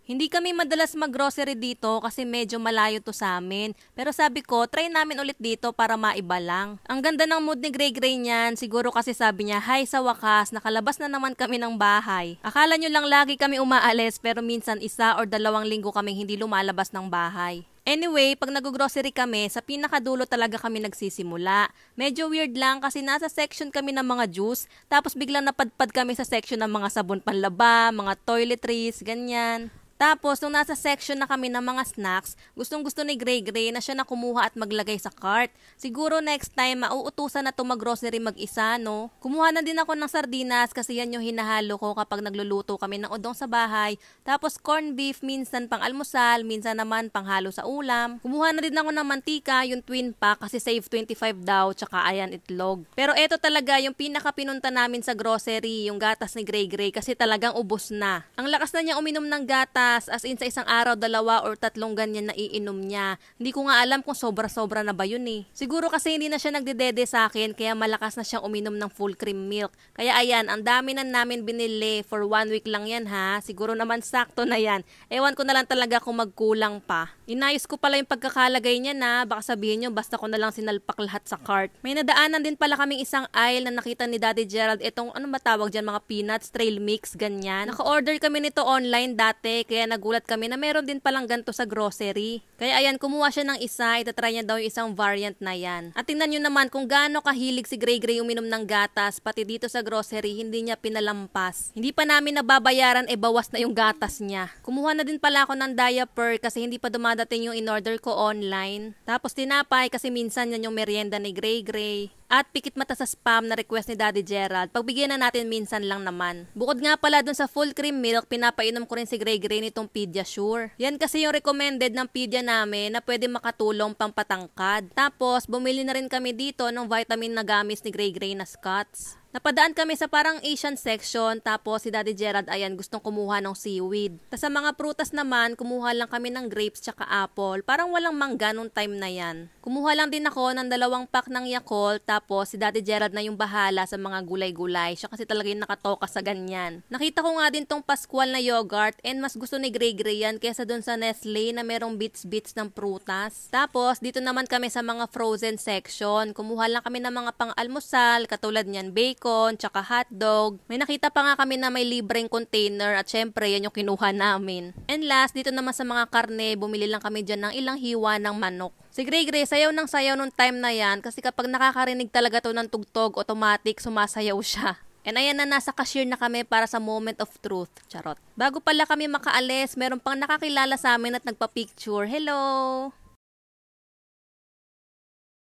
Hindi kami madalas mag-grocery dito kasi medyo malayo to sa amin. Pero sabi ko, try namin ulit dito para maiba lang. Ang ganda ng mood ni Gray Gray niyan. Siguro kasi sabi niya, "Hay, sa wakas, nakalabas na naman kami ng bahay." Akala nyo lang lagi kami umaalis pero minsan 1 or 2 linggo kaming hindi lumalabas ng bahay. Anyway, pag nag-grocery kami, sa pinakadulo talaga kami nagsisimula. Medyo weird lang kasi nasa section kami ng mga juice, tapos biglang napadpad kami sa section ng mga sabon panlaba, mga toiletries, ganyan. Tapos, nung nasa section na kami ng mga snacks, gustong-gusto ni Gray Gray na siya na kumuha at maglagay sa cart. Siguro next time, mauutusan na to mag-grocery mag-isa, no? Kumuha na din ako ng sardinas kasi yan yung hinahalo ko kapag nagluluto kami ng udong sa bahay. Tapos, corned beef, minsan pang almusal, minsan naman pang halo sa ulam. Kumuha na din ako ng mantika, yung twin pack kasi save 25 daw, tsaka ayan itlog. Pero eto talaga yung pinaka-pinunta namin sa grocery, yung gatas ni Gray Gray kasi talagang ubos na. Ang lakas na niya uminom ng gatas. As in sa isang araw, 2 or 3 ganyan na iinom niya. Hindi ko nga alam kung sobra-sobra na ba yun eh. Siguro kasi hindi na siya nagdedede sa akin kaya malakas na siyang uminom ng full cream milk. Kaya ayan, ang dami na namin binili for 1 week lang yan ha. Siguro naman sakto na yan. Ewan ko na lang talaga kung magkulang pa. Inayos ko pala yung pagkakalagay niya na baka sabihin nyo basta ko na lang sinalpak lahat sa cart. May nadaanan din pala kaming isang aisle na nakita ni Daddy Gerald itong ano ba tawag dyan, mga peanuts, trail mix, ganyan. Naka-order kami nito online dati kaya nagulat kami na meron din palang ganito sa grocery. Kaya ayan, kumuha siya ng isa, itatry niya daw yung isang variant na yan. At tingnan nyo naman kung gaano kahilig si Gray Gray uminom ng gatas, pati dito sa grocery, hindi niya pinalampas. Hindi pa namin nababayaran, bawas na yung gatas niya. Kumuha na din pala ako ng diaper kasi hindi pa dumadating yung in-order ko online. Tapos tinapay kasi minsan yan yung merienda ni Gray Gray. At pikit mata sa spam na request ni Daddy Gerald. Pagbigyan na natin minsan lang naman. Bukod nga pala dun sa full cream milk, pinapainom ko rin si Gray Gray nitong Pediasure. Yan kasi yung recommended ng Pedia namin na pwede makatulong pampatangkad. Tapos, bumili na rin kami dito ng vitamin na gamis ni Gray Gray na Scots. Napadaan kami sa parang Asian section, tapos si Daddy Gerald ayan gustong kumuha ng seaweed. Tapos sa mga prutas naman, kumuha lang kami ng grapes tsaka apple. Parang walang mangga nung time na yan. Kumuha lang din ako ng 2 pack ng Yakult, tapos si Daddy Gerald na yung bahala sa mga gulay-gulay. Siya kasi talaga yung nakatoka sa ganyan. Nakita ko nga din tong Pascual na yogurt and mas gusto ni Gray Gray yan kaysa dun sa Nestle na merong bits-bits ng prutas. Tapos dito naman kami sa mga frozen section. Kumuha lang kami ng mga pang-almusal, katulad niyan bacon, tsaka hotdog. May nakita pa nga kami na may libreng container at syempre yan yung kinuha namin. And last, dito naman sa mga karne, bumili lang kami dyan ng ilang hiwa ng manok. Si Gray Gray, sayaw ng sayaw nung time na yan kasi kapag nakakarinig talaga to ng tugtog, automatic sumasayaw siya. And ayan na, nasa cashier na kami para sa moment of truth. Charot. Bago pala kami makaalis, meron pang nakakilala sa amin at nagpa-picture. Hello!